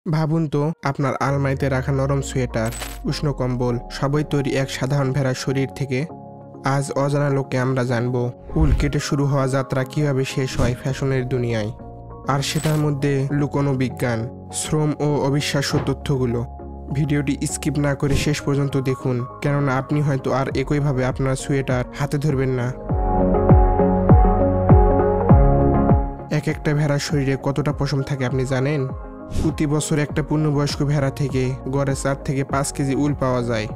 ভাবুন তো আপনার আলমারিতে রাখা নরম সোয়েটার, উষ্ণ কম্বল সবই তৈরি এক সাধারণ ভেড়ার শরীর থেকে। আজ অজানা লোকে আমরা জানব উল কেটে শুরু হওয়া যাত্রা কিভাবে শেষ হয় ফ্যাশনের দুনিয়ায়, আর সেটার মধ্যে লুকোনো বিজ্ঞান, শ্রম ও অবিশ্বাস্য তথ্যগুলো। ভিডিওটি স্কিপ না করে শেষ পর্যন্ত দেখুন, কেননা আপনি হয়তো আর একইভাবে আপনার সোয়েটার হাতে ধরবেন না। এক একটা ভেড়ার শরীরে কতটা পশম থাকে আপনি জানেন? প্রতি বছর একটা পূর্ণবয়স্ক ভেড়া থেকে গড়ে 4 থেকে 5 কেজি উল পাওয়া যায়।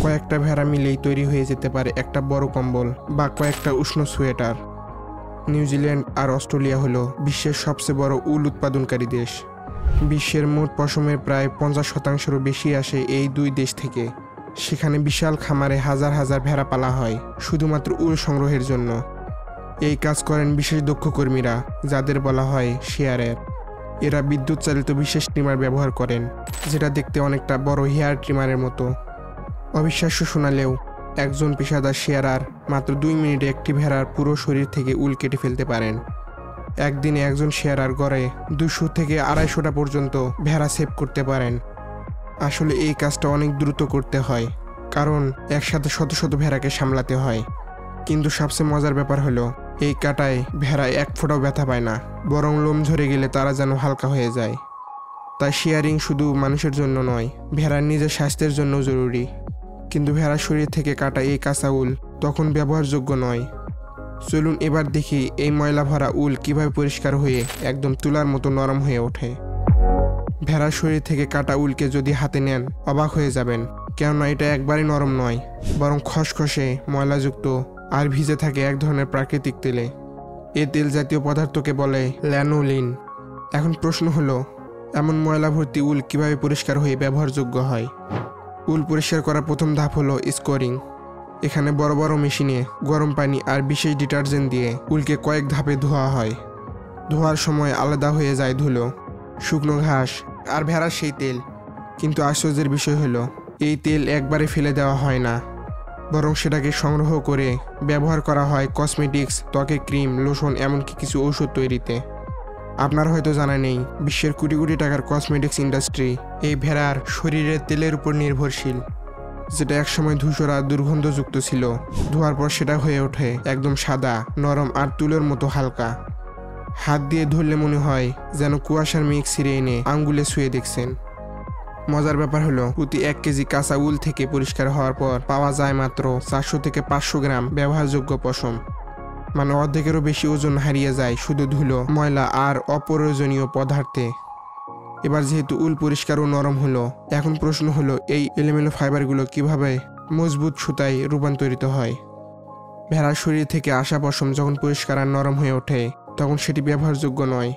কয়েকটা ভেড়া মিলেই তৈরি হয়ে যেতে পারে একটা বড় কম্বল বা কয়েকটা উষ্ণ সোয়েটার। নিউজিল্যান্ড আর অস্ট্রেলিয়া হলো বিশ্বের সবচেয়ে বড় উল উৎপাদনকারী দেশ। বিশ্বের মোট পশমের প্রায় 50%-এরও বেশি আসে এই দুই দেশ থেকে। সেখানে বিশাল খামারে হাজার হাজার ভেড়া পালা হয় শুধুমাত্র উল সংগ্রহের জন্য। এই কাজ করেন বিশেষ দক্ষ কর্মীরা, যাদের বলা হয় শেয়ারের। এরা বিদ্যুৎ চালিত বিশেষ ট্রিমার ব্যবহার করেন, যেটা দেখতে অনেকটা বড় হেয়ার ট্রিমারের মতো। অবিশ্বাস্য শোনালেও একজন পেশাদার শেয়ারার মাত্র 2 মিনিটে একটি ভেড়ার পুরো শরীর থেকে উল কেটে ফেলতে পারেন। একদিনে একজন শেয়ারার গড়ে 200 থেকে 250টা পর্যন্ত ভেড়া সেভ করতে পারেন। আসলে এই কাজটা অনেক দ্রুত করতে হয়, কারণ একসাথে শত শত ভেড়াকে সামলাতে হয়। কিন্তু সবচেয়ে মজার ব্যাপার হলো, এই কাটায় ভেড়া এক ফোঁটাও ব্যথা পায় না, বরং লোম ঝরে গেলে তারা যেন হালকা হয়ে যায়। তাই শেয়ারিং শুধু মানুষের জন্য নয়, ভেড়ার নিজের স্বাস্থ্যের জন্য জরুরি। কিন্তু ভেড়ার শরীর থেকে কাটা এই কাঁচা উল তখন ব্যবহারযোগ্য নয়। চলুন এবার দেখি এই ময়লা ভরা উল কিভাবে পরিষ্কার হয়ে একদম তুলার মতো নরম হয়ে ওঠে। ভেড়ার শরীর থেকে কাটা উলকে যদি হাতে নেন, অবাক হয়ে যাবেন, কেননা এটা একবারই নরম নয়, বরং খসখসে, ময়লাযুক্ত আর ভিজে থাকে এক ধরনের প্রাকৃতিক তেলে। এই তেল জাতীয় পদার্থকে বলে ল্যানোলিন। এখন প্রশ্ন হলো, এমন ময়লা ভর্তি উল কিভাবে পরিষ্কার হয়ে ব্যবহারযোগ্য হয়? উল পরিষ্কার করার প্রথম ধাপ হলো স্কোরিং। এখানে বড় বড় মেশিনে গরম পানি আর বিশেষ ডিটারজেন্ট দিয়ে উলকে কয়েক ধাপে ধোয়া হয়। ধোয়ার সময় আলাদা হয়ে যায় ধুলো, শুকনো ঘাস আর ভেড়ার সেই তেল। কিন্তু আশ্চর্যের বিষয় হলো, এই তেল একবারে ফেলে দেওয়া হয় না, বরং সেটাকে সংগ্রহ করে ব্যবহার করা হয় কসমেটিক্স, ত্বকের ক্রিম, লোশন, এমনকি কিছু ঔষধ তৈরিতে। আপনার হয়তো জানা নেই, বিশ্বের কোটি কোটি টাকার কসমেটিক্স ইন্ডাস্ট্রি এই ভেড়ার শরীরের তেলের উপর নির্ভরশীল, যেটা একসময় ধূসর আর দুর্গন্ধযুক্ত ছিল। ধোয়ার পর সেটা হয়ে ওঠে একদম সাদা, নরম আর তুলোর মতো হালকা। হাত দিয়ে ধরলে মনে হয় যেন কুয়াশার মেঘ ছিঁড়ে এনে আঙ্গুলে ছুঁয়ে দেখছেন। মজার ব্যাপার হলো, প্রতি 1 কেজি কাঁচা উল থেকে পরিষ্কার হওয়ার পর পাওয়া যায় মাত্র 400 থেকে 500 গ্রাম ব্যবহারযোগ্য পশম। মানে অর্ধেকেরও বেশি ওজন হারিয়ে যায় শুধু ধুলো, ময়লা আর অপ্রয়োজনীয় পদার্থে। এবার যেহেতু উল পরিষ্কার ও নরম হলো, এখন প্রশ্ন হলো, এই এলোমেলো ফাইবারগুলো কিভাবে মজবুত সুতায় রূপান্তরিত হয়? ভেড়ার শরীর থেকে আসা পশম যখন পরিষ্কার আর নরম হয়ে ওঠে, তখন সেটি ব্যবহারযোগ্য নয়,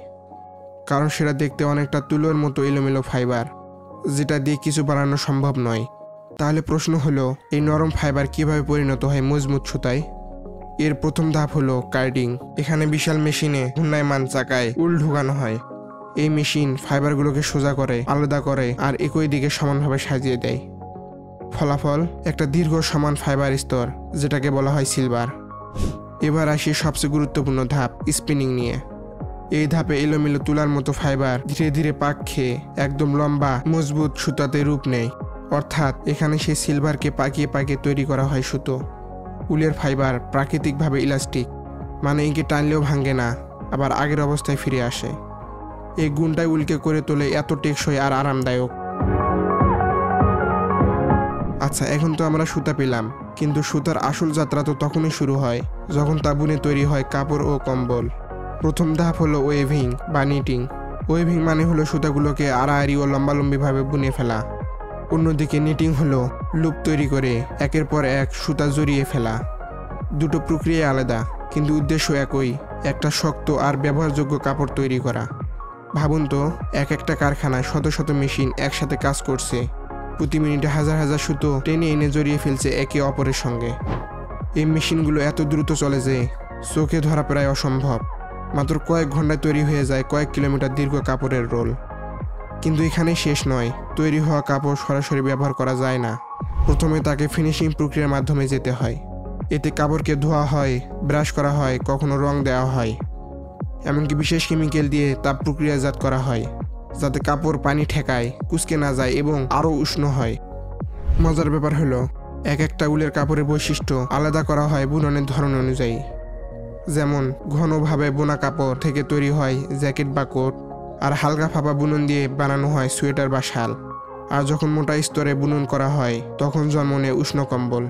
কারণ সেটা দেখতে অনেকটা তুলোর মতো এলোমেলো ফাইবার, যেটা দিয়ে কিছু বানানো সম্ভব নয়। তাহলে প্রশ্ন হলো, এই নরম ফাইবার কিভাবে পরিণত হয় মজবুত সুতায়? এর প্রথম ধাপ হলো কার্ডিং। এখানে বিশাল মেশিনে ঘূর্ণায়মান চাকায় উল ঢুকানো হয়। এই মেশিন ফাইবারগুলোকে সোজা করে, আলাদা করে আর একই দিকে সমানভাবে সাজিয়ে দেয়। ফলাফল একটা দীর্ঘ সমান ফাইবার স্তর, যেটাকে বলা হয় সিলভার। এবার আসি সবচেয়ে গুরুত্বপূর্ণ ধাপ, স্পিনিং নিয়ে। এই ধাপে এলোমেলো তুলার মতো ফাইবার ধীরে ধীরে পাক খেয়ে একদম লম্বা মজবুত সুতাতে রূপ নেয়। অর্থাৎ এখানে সেই সিলভারকে পাকিয়ে পাকিয়ে তৈরি করা হয় সুতো। উলের ফাইবার প্রাকৃতিকভাবে ইলাস্টিক, মানে একে টানলেও ভাঙে না, আবার আগের অবস্থায় ফিরে আসে। এই গুণটাই উলকে করে তোলে এত টেকসই আর আরামদায়ক। আচ্ছা, এখন তো আমরা সুতা পেলাম, কিন্তু সুতার আসল যাত্রা তো তখনই শুরু হয় যখন তা বুনে তৈরি হয় কাপড় ও কম্বল। প্রথম ধাপ হলো ওয়েভিং বা নিটিং। ওয়েভিং মানে হলো সুতাগুলোকে আড়াআড়ি ও লম্বালম্বিভাবে বুনে ফেলা। অন্যদিকে নিটিং হলো লুপ তৈরি করে একের পর এক সুতা জড়িয়ে ফেলা। দুটো প্রক্রিয়া আলাদা, কিন্তু উদ্দেশ্য একই, একটা শক্ত আর ব্যবহারযোগ্য কাপড় তৈরি করা। ভাবুন তো, এক একটা কারখানায় শত শত মেশিন একসাথে কাজ করছে, প্রতি মিনিটে হাজার হাজার সুতো টেনে এনে জড়িয়ে ফেলছে একে অপরের সঙ্গে। এই মেশিনগুলো এত দ্রুত চলে যে চোখে ধরা প্রায় অসম্ভব। মাত্র কয়েক ঘন্টায় তৈরি হয়ে যায় কয়েক কিলোমিটার দীর্ঘ কাপড়ের রোল। কিন্তু এখানেই শেষ নয়, তৈরি হওয়া কাপড় সরাসরি ব্যবহার করা যায় না। প্রথমে তাকে ফিনিশিং প্রক্রিয়ার মাধ্যমে যেতে হয়। এতে কাপড়কে ধোয়া হয়, ব্রাশ করা হয়, কখনো রং দেওয়া হয়, এমনকি বিশেষ কেমিক্যাল দিয়ে তাপ প্রক্রিয়াজাত করা হয়। যাতে কাপড় পানি ঠেকায়, কুঁচকে না যায় এবং আরও উষ্ণ হয়। মজার ব্যাপার হলো এক একটা উলের কাপড়ের বৈশিষ্ট্য আলাদা করা হয় বুননের ধরন অনুযায়ী। যেমন ঘনভাবে বোনা কাপড় থেকে তৈরি হয় জ্যাকেট বা কোট, আর হালকা ফাঁপা বুনন দিয়ে বানানো হয় সোয়েটার বা শাল। আর যখন মোটা স্তরে বুনন করা হয় তখন জন্ম নেয় উষ্ণ কম্বল।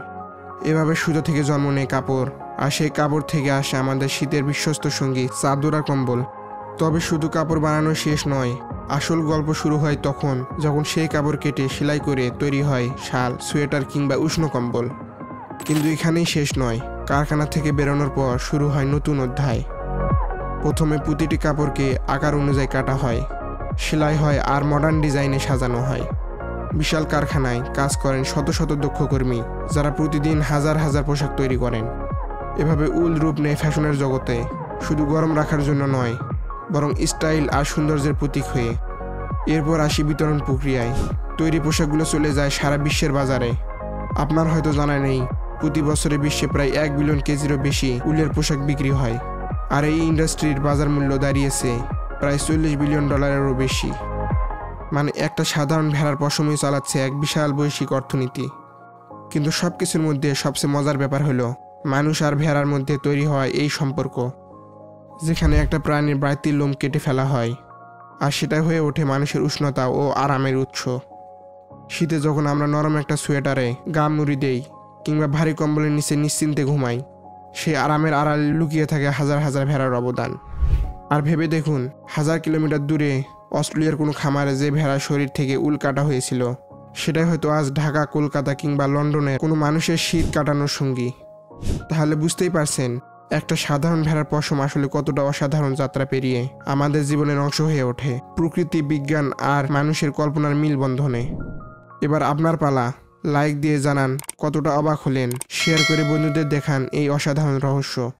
এভাবে সুতো থেকে জন্ম নেয় কাপড়, আর সেই কাপড় থেকে আসে আমাদের শীতের বিশ্বস্ত সঙ্গী চাদর আর কম্বল। তবে শুধু কাপড় বানানো শেষ নয়, আসল গল্প শুরু হয় তখন যখন সেই কাপড় কেটে সেলাই করে তৈরি হয় শাল, সোয়েটার কিংবা উষ্ণ কম্বল। কিন্তু এখানেই শেষ নয়, কারখানা থেকে বেরোনোর পর শুরু হয় নতুন অধ্যায়। প্রথমে প্রতিটি কাপড়কে আকার অনুযায়ী কাটা হয়, সেলাই হয় আর মডার্ন ডিজাইনে সাজানো হয়। বিশাল কারখানায় কাজ করেন শত শত দক্ষ কর্মী, যারা প্রতিদিন হাজার হাজার পোশাক তৈরি করেন। এভাবে উল রূপ নেয় ফ্যাশনের জগতে, শুধু গরম রাখার জন্য নয়, বরং স্টাইল আর সৌন্দর্যের প্রতীক হয়ে। এরপর আসি বিতরণ প্রক্রিয়ায়। তৈরি পোশাকগুলো চলে যায় সারা বিশ্বের বাজারে। আপনার হয়তো জানা নেই, প্রতি বছরে বিশ্বে প্রায় 1 বিলিয়ন কেজিরও বেশি উলের পোশাক বিক্রি হয়। আর এই ইন্ডাস্ট্রির বাজার মূল্য দাঁড়িয়েছে প্রায় $40 বিলিয়ন বেশি। মানে একটা সাধারণ ভেড়ার পশমই চালাচ্ছে এক বিশাল বৈশ্বিক অর্থনীতি। কিন্তু সব কিছুর মধ্যে সবচেয়ে মজার ব্যাপার হলো মানুষ আর ভেড়ার মধ্যে তৈরি হয় এই সম্পর্ক, যেখানে একটা প্রাণীর বাড়তি লোম কেটে ফেলা হয়, আর সেটা হয়ে ওঠে মানুষের উষ্ণতা ও আরামের উৎস। শীতে যখন আমরা নরম একটা সোয়েটারে গা মুড়ি দেই কিংবা ভারী কম্বলের নিচে নিশ্চিন্তে ঘুমাই, সেই আরামের আড়ালে লুকিয়ে থাকে হাজার হাজার ভেড়ার অবদান। আর ভেবে দেখুন, 1000 কিলোমিটার দূরে অস্ট্রেলিয়ার কোনো খামারে যে ভেড়ার শরীর থেকে উল কাটা হয়েছিল, সেটাই হয়তো আজ ঢাকা, কলকাতা কিংবা লন্ডনের কোনো মানুষের শীত কাটানোর সঙ্গী। তাহলে বুঝতেই পারছেন একটা সাধারণ ভেড়ার পশম আসলে কতটা অসাধারণ যাত্রা পেরিয়ে আমাদের জীবনের অংশ হয়ে ওঠে, প্রকৃতি, বিজ্ঞান আর মানুষের কল্পনার মিলবন্ধনে। এবার আপনার পালা। লাইক দিয়ে জানান কতটা অবাক হলেন, শেয়ার করে বন্ধুদের দেখান এই অসাধারণ রহস্য।